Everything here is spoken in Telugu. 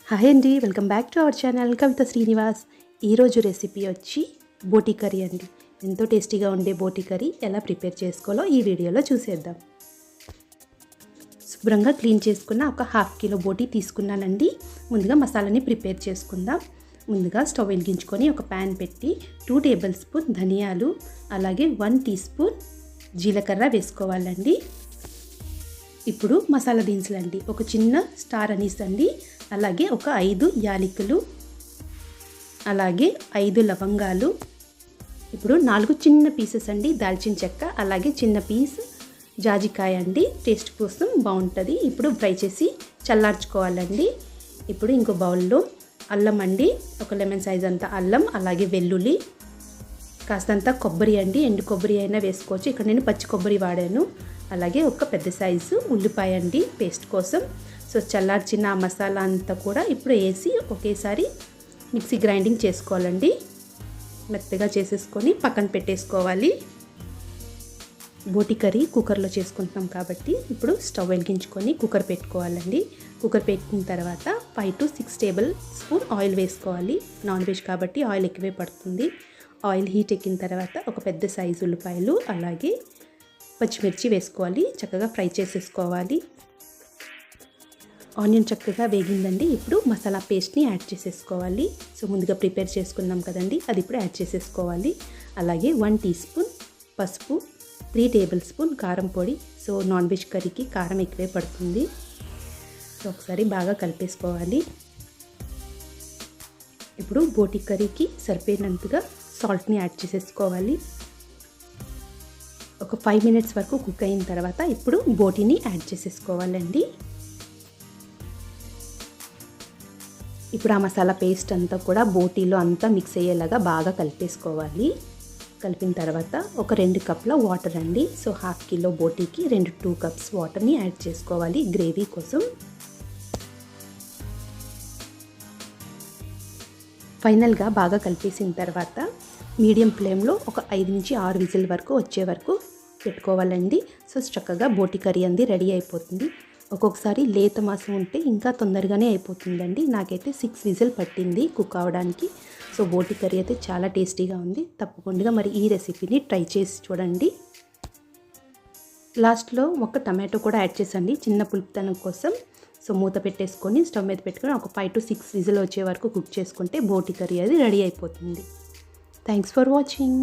హాయ్ అండి, welcome back to our channel Kavitha Srinivas. ఈరోజు రెసిపీ వచ్చి బోటి కర్రీ అండి. ఎంతో టేస్టీగా ఉండే బోటి కర్రీ ఎలా ప్రిపేర్ చేసుకోవాలో ఈ వీడియోలో చూసేద్దాం. శుభ్రంగా క్లీన్ చేసుకున్న ఒక హాఫ్ కిలో బోటి తీసుకున్నానండి. ముందుగా మసాలాని ప్రిపేర్ చేసుకుందాం. ముందుగా స్టవ్ వెలిగించుకొని ఒక ప్యాన్ పెట్టి 2 టేబుల్ స్పూన్ ధనియాలు, అలాగే 1 టీ స్పూన్ జీలకర్ర వేసుకోవాలండి. ఇప్పుడు మసాలా దినుసులు అండి, ఒక చిన్న స్టార్ అనీస్ అండి, అలాగే ఒక 5 యాలకులు, అలాగే 5 లవంగాలు, ఇప్పుడు 4 చిన్న పీసెస్ అండి దాల్చిన చెక్క, అలాగే చిన్న పీస్ జాజికాయ అండి, టేస్ట్ కోసం బాగుంటుంది. ఇప్పుడు ఫ్రై చేసి చల్లార్చుకోవాలండి. ఇప్పుడు ఇంకో బౌల్లో అల్లం అండి, ఒక లెమన్ సైజ్ అంత అల్లం, అలాగే వెల్లుల్లి, కాస్తంత కొబ్బరి అండి, ఎండు కొబ్బరి అయినా వేసుకోవచ్చు. ఇక్కడ నేను పచ్చి కొబ్బరి వాడాను. అలాగే ఒక పెద్ద సైజు ఉల్లిపాయ అండి పేస్ట్ కోసం. సో చల్లార్చిన ఆ మసాలా అంతా కూడా ఇప్పుడు వేసి ఒకేసారి మిక్సీ గ్రైండింగ్ చేసుకోవాలండి. మెత్తగా చేసేసుకొని పక్కన పెట్టేసుకోవాలి. బోటి కర్రీ కుక్కర్లో చేసుకుంటున్నాం కాబట్టి ఇప్పుడు స్టవ్ వెలిగించుకొని కుక్కర్ పెట్టుకోవాలండి. కుక్కర్ పెట్టిన తర్వాత 5 to 6 టేబుల్ స్పూన్ ఆయిల్ వేసుకోవాలి. నాన్ వెజ్ కాబట్టి ఆయిల్ ఎక్కువే పడుతుంది. ఆయిల్ హీట్ ఎక్కిన తర్వాత ఒక పెద్ద సైజు ఉల్లిపాయలు, అలాగే పచ్చిమిర్చి వేసుకోవాలి. చక్కగా ఫ్రై చేసేసుకోవాలి. ఆనియన్ చక్కగా వేగిందండి. ఇప్పుడు మసాలా పేస్ట్ని యాడ్ చేసేసుకోవాలి. సో ముందుగా ప్రిపేర్ చేసుకున్నాం కదండి, అది ఇప్పుడు యాడ్ చేసేసుకోవాలి. అలాగే 1 టీ స్పూన్ పసుపు, 3 టేబుల్ స్పూన్ కారం పొడి. సో నాన్ వెజ్ కర్రీకి కారం ఎక్కువే పడుతుంది. సో ఒకసారి బాగా కలిపేసుకోవాలి. ఇప్పుడు బోటి కర్రీకి సరిపోయినంతగా సాల్ట్ని యాడ్ చేసేసుకోవాలి. ఒక 5 మినిట్స్ వరకు కుక్ అయిన తర్వాత ఇప్పుడు బోటిని యాడ్ చేసేసుకోవాలండి. ఇప్పుడు ఆ మసాలా పేస్ట్ అంతా కూడా బోటీలో అంతా మిక్స్ అయ్యేలాగా బాగా కలిపేసుకోవాలి. కలిపిన తర్వాత ఒక 2 కప్పుల వాటర్ అండి. సో హాఫ్ కిలో బోటీకి 2 కప్స్ వాటర్ని యాడ్ చేసుకోవాలి గ్రేవీ కోసం. ఫైనల్గా బాగా కలిపేసిన తర్వాత మీడియం ఫ్లేమ్లో ఒక 5 నుంచి 6 విజిల్ వరకు వచ్చే వరకు పెట్టుకోవాలండి. సో చక్కగా బోటి కర్రీ అంది రెడీ అయిపోతుంది. ఒక్కొక్కసారి లేత మాసం ఉంటే ఇంకా తొందరగానే అయిపోతుందండి. నాకైతే 6 విజిల్ పట్టింది కుక్ అవ్వడానికి. సో బోటి కర్రీ అయితే చాలా టేస్టీగా ఉంది. తప్పకుండా మరి ఈ రెసిపీని ట్రై చేసి చూడండి. లాస్ట్లో ఒక టమాటో కూడా యాడ్ చేసండి చిన్న పులుపుతనం కోసం. సో మూత పెట్టేసుకొని స్టవ్ మీద పెట్టుకొని ఒక 5 to 6 విజిల్ వచ్చే వరకు కుక్ చేసుకుంటే బోటి కర్రీ అది రెడీ అయిపోతుంది. Thanks for watching.